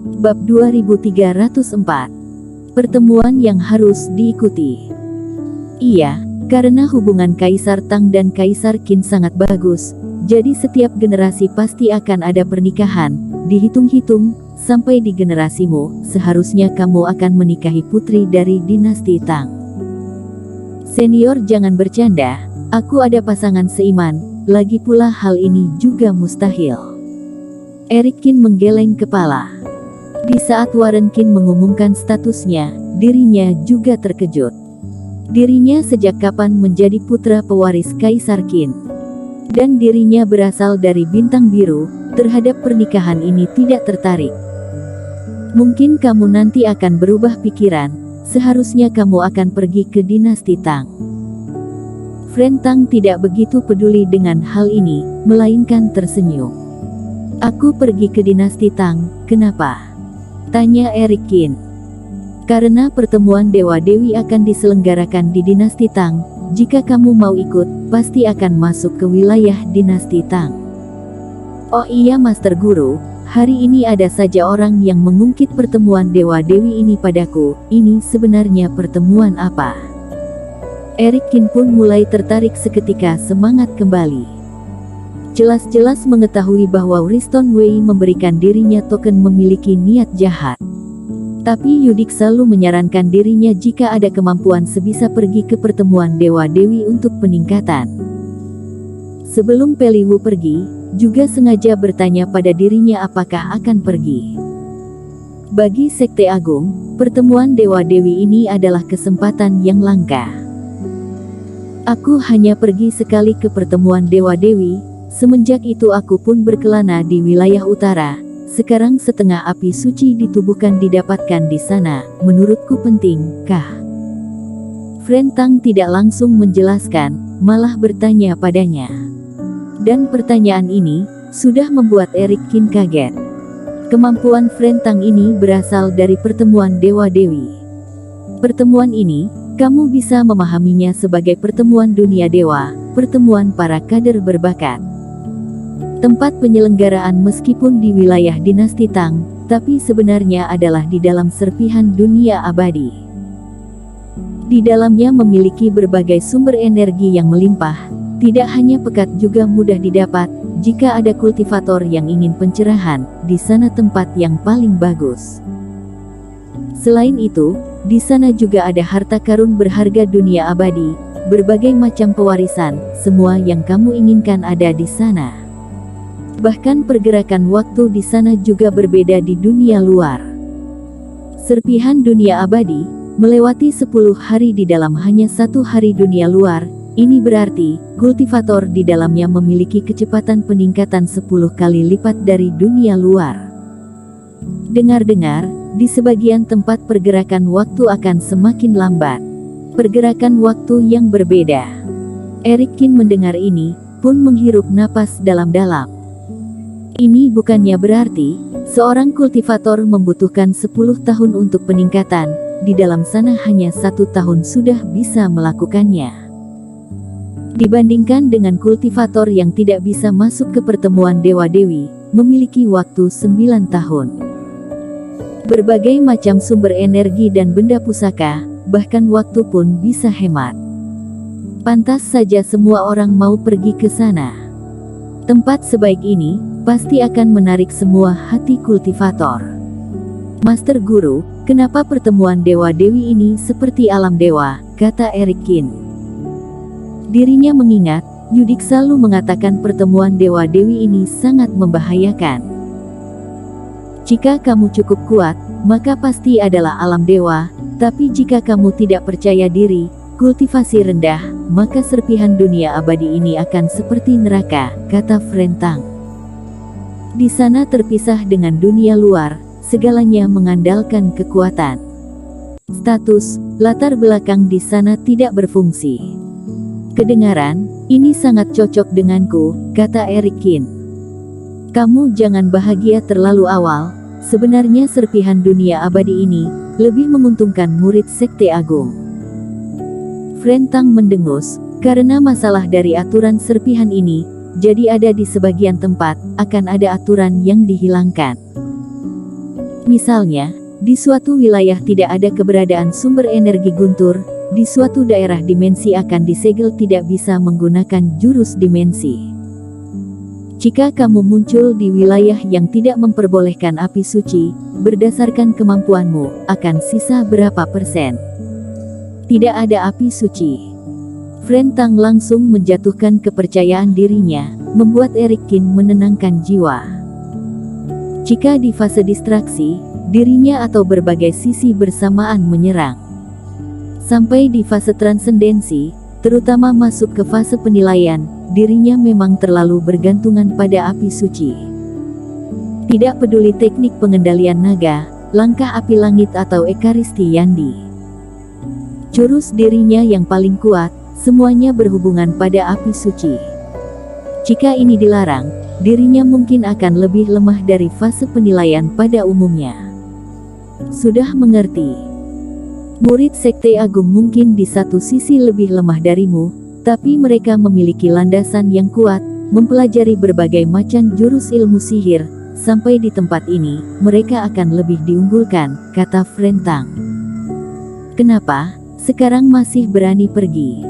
Bab 2304. Pertemuan yang harus diikuti. Iya, karena hubungan Kaisar Tang dan Kaisar Qin sangat bagus, jadi setiap generasi pasti akan ada pernikahan. Dihitung-hitung, sampai di generasimu, seharusnya kamu akan menikahi putri dari dinasti Tang. Senior, jangan bercanda, aku ada pasangan seiman, lagi pula hal ini juga mustahil. Eric Qin menggeleng kepala. Di saat Warren Qin mengumumkan statusnya, dirinya juga terkejut. Dirinya sejak kapan menjadi putra pewaris Kaisar Qin? Dan dirinya berasal dari bintang biru, terhadap pernikahan ini tidak tertarik. Mungkin kamu nanti akan berubah pikiran, seharusnya kamu akan pergi ke dinasti Tang. Friend Tang tidak begitu peduli dengan hal ini, melainkan tersenyum. Aku pergi ke dinasti Tang, kenapa? Tanya Eric Qin. Karena pertemuan Dewa-Dewi akan diselenggarakan di dinasti Tang, jika kamu mau ikut, pasti akan masuk ke wilayah dinasti Tang. Oh iya Master Guru, hari ini ada saja orang yang mengungkit pertemuan Dewa-Dewi ini padaku, ini sebenarnya pertemuan apa? Eric Qin pun mulai tertarik seketika semangat kembali. Jelas-jelas mengetahui bahwa Wriston Wei memberikan dirinya token memiliki niat jahat. Tapi Yudik selalu menyarankan dirinya jika ada kemampuan sebisa pergi ke pertemuan Dewa-Dewi untuk peningkatan. Sebelum Peli Wu pergi, juga sengaja bertanya pada dirinya apakah akan pergi. Bagi Sekte Agung, pertemuan Dewa-Dewi ini adalah kesempatan yang langka. Aku hanya pergi sekali ke pertemuan Dewa-Dewi. Semenjak itu aku pun berkelana di wilayah utara. Sekarang setengah api suci di tubuhkan didapatkan di sana. Menurutku penting, kah? Friend Tang tidak langsung menjelaskan, malah bertanya padanya. Dan pertanyaan ini sudah membuat Eric Qin kaget. Kemampuan Friend Tang ini berasal dari pertemuan Dewa-Dewi. Pertemuan ini, kamu bisa memahaminya sebagai pertemuan dunia dewa, pertemuan para kader berbakat. Tempat penyelenggaraan meskipun di wilayah dinasti Tang, tapi sebenarnya adalah di dalam serpihan dunia abadi. Di dalamnya memiliki berbagai sumber energi yang melimpah, tidak hanya pekat juga mudah didapat. Jika ada kultivator yang ingin pencerahan, di sana tempat yang paling bagus. Selain itu, di sana juga ada harta karun berharga dunia abadi, berbagai macam pewarisan, semua yang kamu inginkan ada di sana. Bahkan pergerakan waktu di sana juga berbeda di dunia luar. Serpihan dunia abadi, melewati 10 hari di dalam hanya 1 hari dunia luar, ini berarti, kultivator di dalamnya memiliki kecepatan peningkatan 10 kali lipat dari dunia luar. Dengar-dengar, di sebagian tempat pergerakan waktu akan semakin lambat. Pergerakan waktu yang berbeda. Eric Qin mendengar ini, pun menghirup napas dalam-dalam. Ini bukannya berarti, seorang kultivator membutuhkan 10 tahun untuk peningkatan, di dalam sana hanya 1 tahun sudah bisa melakukannya. Dibandingkan dengan kultivator yang tidak bisa masuk ke pertemuan Dewa-Dewi, memiliki waktu 9 tahun. Berbagai macam sumber energi dan benda pusaka, bahkan waktu pun bisa hemat. Pantas saja semua orang mau pergi ke sana. Tempat sebaik ini, pasti akan menarik semua hati kultivator. Master Guru, kenapa pertemuan Dewa-Dewi ini seperti alam dewa, kata Eric Qin. Dirinya mengingat, Yudik selalu mengatakan pertemuan Dewa-Dewi ini sangat membahayakan. Jika kamu cukup kuat, maka pasti adalah alam dewa, tapi jika kamu tidak percaya diri, kultivasi rendah, maka serpihan dunia abadi ini akan seperti neraka, kata Friend Tang. Di sana terpisah dengan dunia luar, segalanya mengandalkan kekuatan. Status, latar belakang di sana tidak berfungsi. Kedengaran, ini sangat cocok denganku, kata Eric Qin. Kamu jangan bahagia terlalu awal, sebenarnya serpihan dunia abadi ini, lebih menguntungkan murid Sekte Agung. Friend Tang mendengus, karena masalah dari aturan serpihan ini, jadi ada di sebagian tempat, akan ada aturan yang dihilangkan. Misalnya, di suatu wilayah tidak ada keberadaan sumber energi guntur, di suatu daerah dimensi akan disegel tidak bisa menggunakan jurus dimensi. Jika kamu muncul di wilayah yang tidak memperbolehkan api suci, berdasarkan kemampuanmu, akan sisa berapa persen? Tidak ada api suci. Frentang langsung menjatuhkan kepercayaan dirinya, membuat Eric Kin menenangkan jiwa. Jika di fase distraksi, dirinya atau berbagai sisi bersamaan menyerang. Sampai di fase transendensi, terutama masuk ke fase penilaian, dirinya memang terlalu bergantungan pada api suci. Tidak peduli teknik pengendalian naga, langkah api langit atau ekaristi yandi. Jurus dirinya yang paling kuat, semuanya berhubungan pada api suci. Jika ini dilarang, dirinya mungkin akan lebih lemah dari fase penilaian pada umumnya. Sudah mengerti. Murid Sekte Agung mungkin di satu sisi lebih lemah darimu, tapi mereka memiliki landasan yang kuat, mempelajari berbagai macam jurus ilmu sihir, sampai di tempat ini, mereka akan lebih diunggulkan, kata Frentang. Kenapa, sekarang masih berani pergi?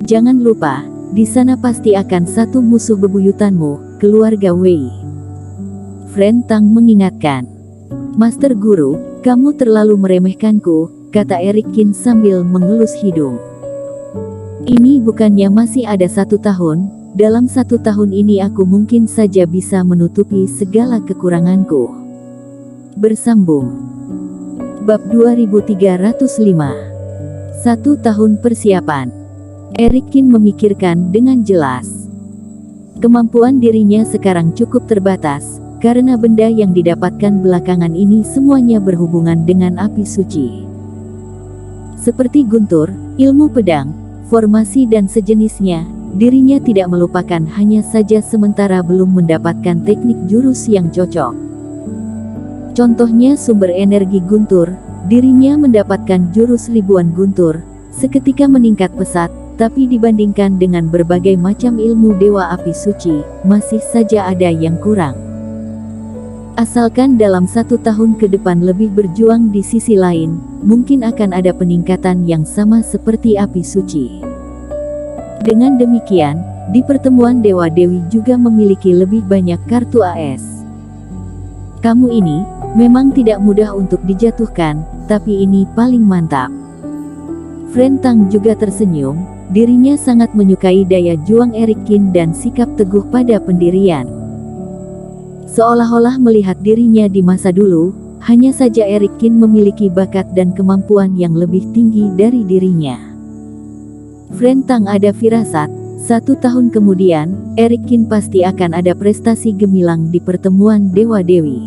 Jangan lupa, di sana pasti akan satu musuh bebuyutanmu, keluarga Wei. Frentang mengingatkan. Master Guru, kamu terlalu meremehkanku, kata Eric Kin sambil mengelus hidung. Ini bukannya masih ada 1 tahun, dalam 1 tahun ini aku mungkin saja bisa menutupi segala kekuranganku. Bersambung. Bab 2305. 1 tahun persiapan. Eric Kin memikirkan dengan jelas. Kemampuan dirinya sekarang cukup terbatas, karena benda yang didapatkan belakangan ini semuanya berhubungan dengan api suci. Seperti guntur, ilmu pedang, formasi dan sejenisnya, dirinya tidak melupakan hanya saja sementara belum mendapatkan teknik jurus yang cocok. Contohnya sumber energi guntur, dirinya mendapatkan jurus ribuan guntur, seketika meningkat pesat, tapi dibandingkan dengan berbagai macam ilmu dewa api suci, masih saja ada yang kurang. Asalkan dalam 1 tahun ke depan lebih berjuang di sisi lain, mungkin akan ada peningkatan yang sama seperti api suci. Dengan demikian, di pertemuan Dewa Dewi juga memiliki lebih banyak kartu AS. Kamu ini, memang tidak mudah untuk dijatuhkan, tapi ini paling mantap. Frentang juga tersenyum, dirinya sangat menyukai daya juang Eric Kin dan sikap teguh pada pendirian. Seolah-olah melihat dirinya di masa dulu, hanya saja Eric Kin memiliki bakat dan kemampuan yang lebih tinggi dari dirinya. Frentang ada firasat, 1 tahun kemudian, Eric Kin pasti akan ada prestasi gemilang di pertemuan Dewa Dewi.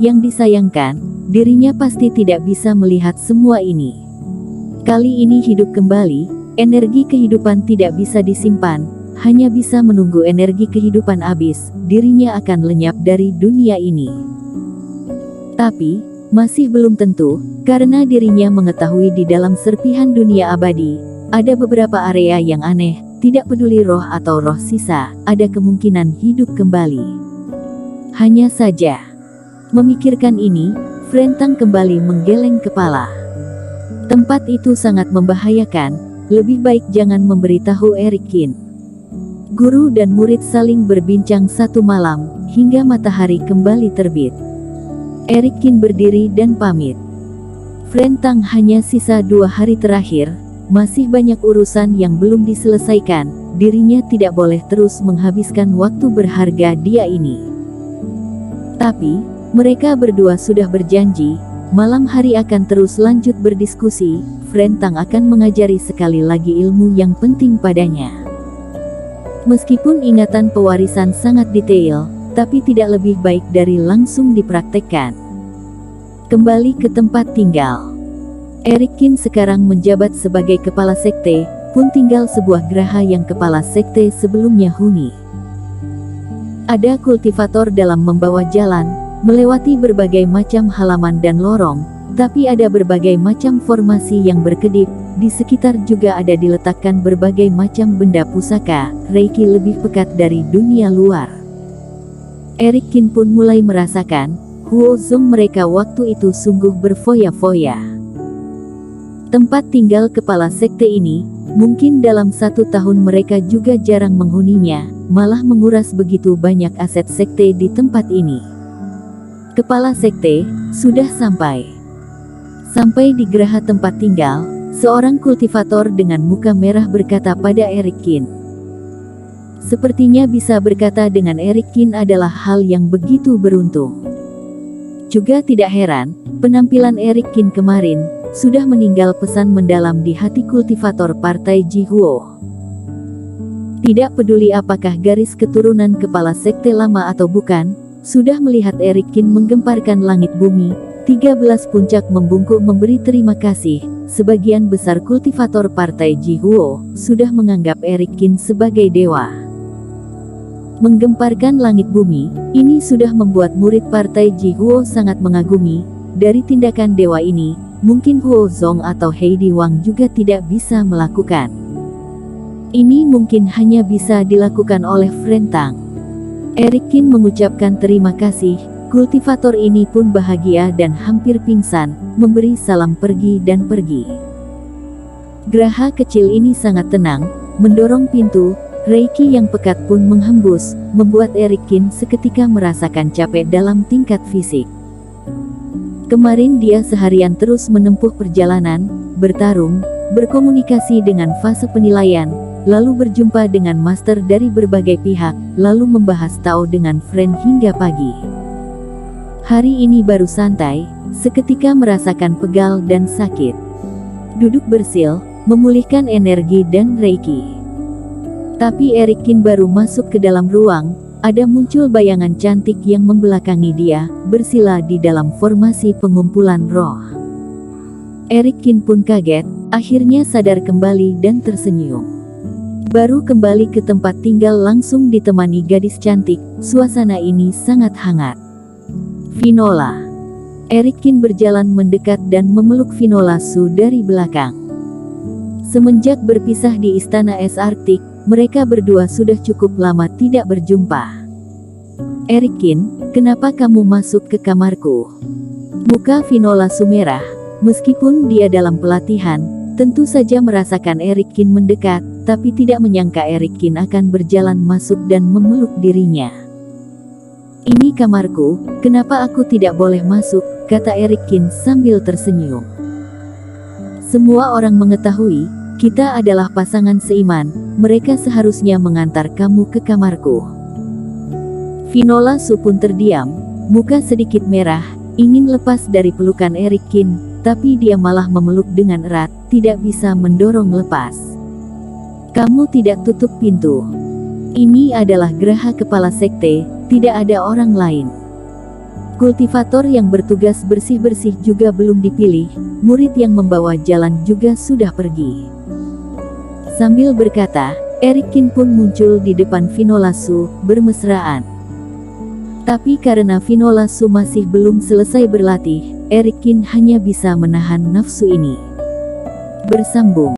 Yang disayangkan, dirinya pasti tidak bisa melihat semua ini. Kali ini hidup kembali, energi kehidupan tidak bisa disimpan, hanya bisa menunggu energi kehidupan habis, dirinya akan lenyap dari dunia ini. Tapi, masih belum tentu, karena dirinya mengetahui di dalam serpihan dunia abadi, ada beberapa area yang aneh, tidak peduli roh atau roh sisa, ada kemungkinan hidup kembali. Hanya saja, memikirkan ini, Frentang kembali menggeleng kepala. Tempat itu sangat membahayakan, lebih baik jangan memberitahu Eric Kin. Guru dan murid saling berbincang 1 malam, hingga matahari kembali terbit. Eric Kin berdiri dan pamit. Frentang hanya sisa 2 hari terakhir, masih banyak urusan yang belum diselesaikan, dirinya tidak boleh terus menghabiskan waktu berharga dia ini. Tapi, mereka berdua sudah berjanji, malam hari akan terus lanjut berdiskusi, Frentang akan mengajari sekali lagi ilmu yang penting padanya. Meskipun ingatan pewarisan sangat detail, tapi tidak lebih baik dari langsung dipraktekkan. Kembali ke tempat tinggal. Eric Kin sekarang menjabat sebagai kepala sekte, pun tinggal sebuah geraha yang kepala sekte sebelumnya huni. Ada kultivator dalam membawa jalan, melewati berbagai macam halaman dan lorong, tapi ada berbagai macam formasi yang berkedip, di sekitar juga ada diletakkan berbagai macam benda pusaka, reiki lebih pekat dari dunia luar. Eric Kin pun mulai merasakan, Huozong mereka waktu itu sungguh berfoya-foya. Tempat tinggal kepala sekte ini, mungkin dalam 1 tahun mereka juga jarang menghuninya, malah menguras begitu banyak aset sekte di tempat ini. Kepala sekte sudah sampai. Sampai di geraha tempat tinggal, seorang kultivator dengan muka merah berkata pada Eric Kin. Sepertinya bisa berkata dengan Eric Kin adalah hal yang begitu beruntung. Juga tidak heran, penampilan Eric Kin kemarin sudah meninggal pesan mendalam di hati kultivator partai Jihuo. Tidak peduli apakah garis keturunan kepala sekte lama atau bukan, sudah melihat Eric Kin menggemparkan langit bumi, 13 puncak membungkuk memberi terima kasih. Sebagian besar kultivator partai Jihuo sudah menganggap Eric Kin sebagai dewa. Menggemparkan langit bumi, ini sudah membuat murid partai Jihuo sangat mengagumi. Dari tindakan dewa ini, mungkin Huozong atau Heidi Wang juga tidak bisa melakukan. Ini mungkin hanya bisa dilakukan oleh Frentang. Eric Kin mengucapkan terima kasih. Kultivator ini pun bahagia dan hampir pingsan, memberi salam pergi dan pergi. Geraha kecil ini sangat tenang, mendorong pintu. Reiki yang pekat pun menghembus, membuat Eric Kin seketika merasakan capek dalam tingkat fisik. Kemarin dia seharian terus menempuh perjalanan, bertarung, berkomunikasi dengan fase penilaian, lalu berjumpa dengan master dari berbagai pihak, lalu membahas Tao dengan friend hingga pagi. Hari ini baru santai, seketika merasakan pegal dan sakit. Duduk bersil, memulihkan energi dan Reiki. Tapi Eric Kin baru masuk ke dalam ruang, ada muncul bayangan cantik yang membelakangi dia, bersila di dalam formasi pengumpulan roh. Eric Kin pun kaget, akhirnya sadar kembali dan tersenyum. Baru kembali ke tempat tinggal langsung ditemani gadis cantik, suasana ini sangat hangat. Vinola. Eric Kin berjalan mendekat dan memeluk Vinola Su dari belakang. Semenjak berpisah di istana es Arktik, mereka berdua sudah cukup lama tidak berjumpa. Eric Kin, kenapa kamu masuk ke kamarku? Muka Vinola Su merah, meskipun dia dalam pelatihan, tentu saja merasakan Eric Kin mendekat, tapi tidak menyangka Eric Kin akan berjalan masuk dan memeluk dirinya. Ini kamarku, kenapa aku tidak boleh masuk, kata Eric Kin sambil tersenyum. Semua orang mengetahui, kita adalah pasangan seiman, mereka seharusnya mengantar kamu ke kamarku. Vinola Su pun terdiam, muka sedikit merah, ingin lepas dari pelukan Eric Kin, tapi dia malah memeluk dengan erat, tidak bisa mendorong lepas. Kamu tidak tutup pintu. Ini adalah geraha kepala sekte, tidak ada orang lain. Kultivator yang bertugas bersih-bersih juga belum dipilih, murid yang membawa jalan juga sudah pergi. Sambil berkata, Eric Kin pun muncul di depan Vinola Su, bermesraan. Tapi karena Vinola Su masih belum selesai berlatih, Eric Kin hanya bisa menahan nafsu ini. Bersambung.